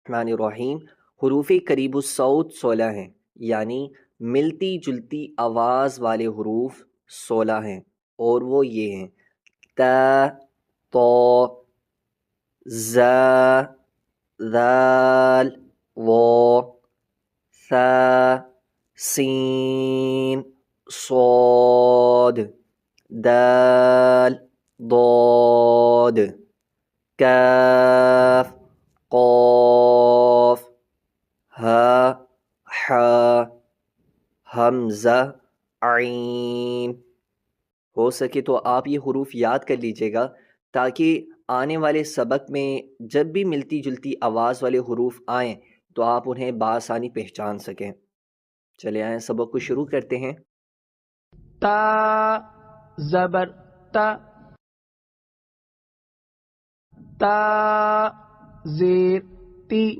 الرحمن حروف قریب الصوت 16 ہیں، یعنی ملتی جلتی آواز والے حروف 16 ہیں، اور وہ یہ ہیں: تا، تو، ز، ذال، و، ث، سین، صاد، دال، ضاد، کاف، قاف، ہا، ح، حمزہ، عین۔ ہو سکے تو آپ یہ حروف یاد کر لیجئے گا تاکہ آنے والے سبق میں جب بھی ملتی جلتی آواز والے حروف آئیں تو آپ انہیں بآسانی پہچان سکیں۔ چلے آئیں سبق کو شروع کرتے ہیں۔ تا زبر تا، تا زیر تی،